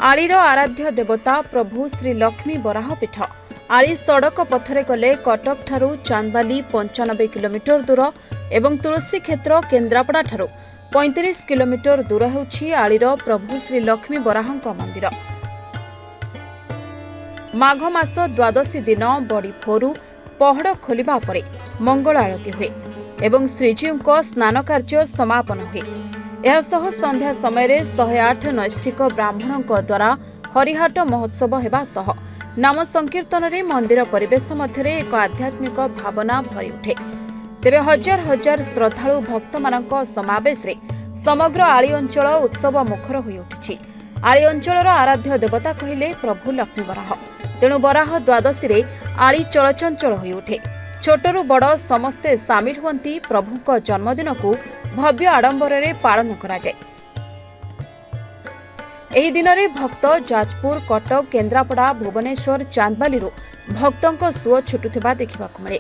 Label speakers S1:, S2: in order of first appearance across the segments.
S1: आलीर आराध्य देवता प्रभु श्री लक्ष्मी बराह पीठ आली सड़क पथरे गले कटक ठारू चांदबाली 95 किलोमीटर दूर एवं तुलसी क्षेत्र केन्द्रापड़ा ठारू 35 किलोमीटर दूर होउछि आलीर प्रभु श्री लक्ष्मी बराहଙ୍କ मंदिर। माघ मास द्वादशी दिन बड़ी भोरू पहड़ खोलिबा परे मंगल आरती हुए एवं श्रीजीउଙ୍କ स्नान कार्य समापन हुए। एहासह संध्या समय 108 नैष्ठिक ब्राह्मणଙ୍କ द्वारा हरिहाट महोत्सव हेबा सह नाम संकीर्तन रे मंदिर परिवेश मध्य एक आध्यात्मिक भावना भरी उठे। तेबे हजार हजार श्रद्धालु भक्त मानक समावेश रे समग्र आली अंचल उत्सव मुखर होई उठिछि। आली अंचलर आराध्य देवता कहिले प्रभु लक्ष्मी बराह, तेणु बराह द्वादशी रे आली चलचंचल होई उठे। छोटरू बड़ समस्ते सामिल हुअंती प्रभुଙ୍କ जन्मदिन को भव्य आडंबर रे पालन करा जाए। एही दिन रे भक्त जाजपुर, कटक, केन्द्रापड़ा, भुवनेश्वर, चांदबाली भक्तों सुओ छुटुथिबा देखिबाकु मिले।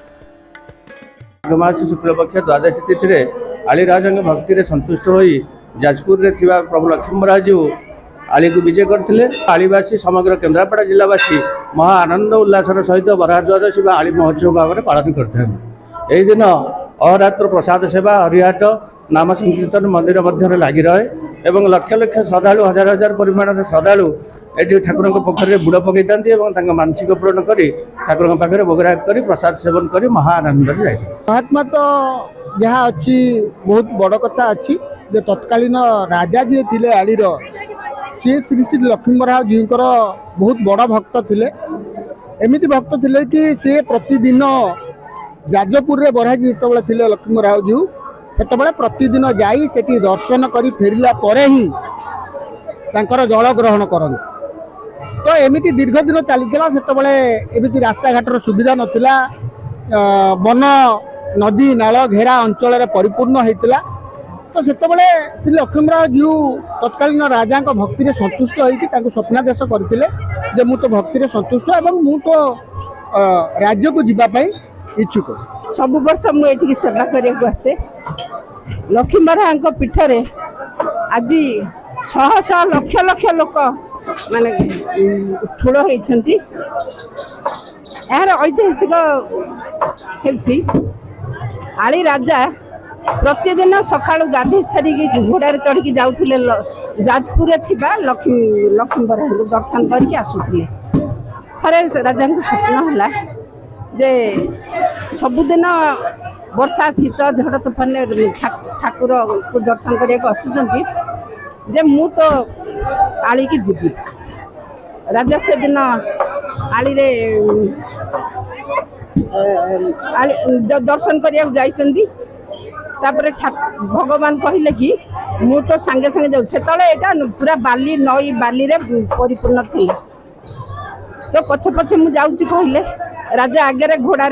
S2: माघ शुक्लपक्ष द्वादशी तिथि रे आलीराजंग भक्ति रे संतुष्ट होई जाजपुर रे थिबा प्रभु लक्ष्मी बराह जी आली को विजय करथिले। आलीवासी समग्र केन्द्रापड़ा जिलावासी महा आनंद उल्लासर सहित बराह द्वादशी बा आली महोत्सव भाव में पालन करते हैं। एही दिन अहोरात्र प्रसाद सेवा हरिहाट नाम संकीर्तन मंदिर मध्य लगी रहे एवं लक्ष लक्ष श्रद्धालु हजार हजार परिमाण श्रद्धालु ये ठाकुर पोखर बुड़ पकई था मानसिक पूरण कर ठाकुर पाखे भोगराग कर प्रसाद सेवन कर महाआनंद जाए।
S3: महात्मा तो जहाँ अच्छी बहुत बड़ कथा अच्छी जो तत्कालीन राजा जी थे आलीर सी श्री श्री लक्ष्मी बराह जी बहुत बड़ भक्त थे। एमती भक्त थे कि सी प्रतिदिन जाजपुर रे बराह जी जो लक्ष्मी बराह जी से प्रतिदिन जाई सेठी दर्शन करी फेरिला परे ही तांकर जल ग्रहण करन। तो एमती दीर्घ दिन चलता से रास्ता घाटर सुविधा नथिला, वन नदी नाल घेरा अंचल परिपूर्ण होता। तो से श्री लक्ष्मी बराह जी तत्कालीन राजा भक्ति में संतुष्ट होकर स्वप्नादेश करते मु तो भक्ति में संतुष्ट एवं मु तो राज्य को जीवाई इच्छुक।
S4: सब वर्ष मुझे सेवा करने आसे। लक्ष्मी बराह पीठ रे आज शह शह लक्ष लक्ष लोक माने ठूल होती। यार ऐतिहासिक आली राजा प्रतिदिन सकाळु गाधी सारिकी घोड़ार चढ़ी जाऊले जाजपुर लक्ष्मी बराह दर्शन करके आसुले। थरे राजा स्वप्न है जे सबुदिन वर्षा शीत झड़ तोफान ठाकुर को दर्शन करने आसुँच जे मु तो आली की जीवी। राजा से दिन आली रे दर्शन करने जाइछंती। तापर भगवान कहले कि मु तो संगे संगे जाऊँ से पूरा बाली नई बाली रे परिपूर्ण थी। तो पछे पछे मु जाऊँ कहले राजा आगे घोड़ा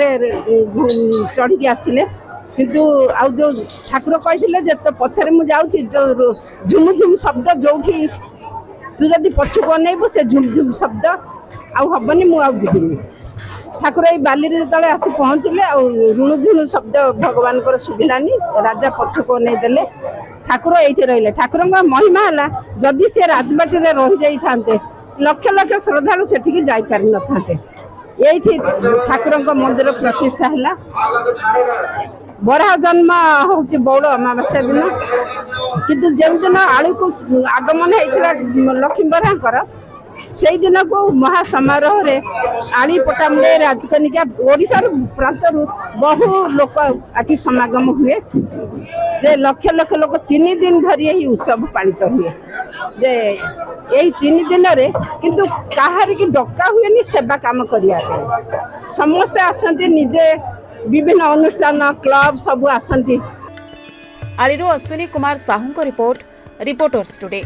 S4: चढ़ी की आसिले किंतु आउ जो ठाकुर कही तो पछरे मु जाऊँ जो झुम झुम शब्द जो तू जदि पछुक अनेबू से झुम झुम शब्द आउ हबनी मु आउ जीविनी। ठाकुर ये बाली जो आसी पहुँचले ऋणु झुणु शब्द भगवान को सुविलानी। राजा पछुक अनेई देले, ठाकुर ये रहिले। ठाकुर महिमा है जदि से राजबाटी में रही जाते लक्ष लक्ष श्रद्धालु सेठिकी जाई पारि न थांते। यही ठाकुर मंदिर प्रतिष्ठा है। बराह जन्म हूँ बौड़ अमावास्या दिन किंतु जो दिन आलू को आगमन होता लक्ष्मी बराह से दिन को महासमारोह रे आली पटामुड़े राजकनिका ओडिशार प्रांत बहु लोक आटी समागम हुए। लक्ष लक्ष लोक 3 दिन धरी यही उत्सव पालित हुए। जे यही 3 दिन रे किंतु कहार की डका हुए सेवा काम करिया समस्ते आसंती निजे विभिन्न अनुष्ठान क्लब सब आसंती।
S1: आलीरू अश्विनी कुमार साहू को रिपोर्ट, रिपोर्टर्स टुडे।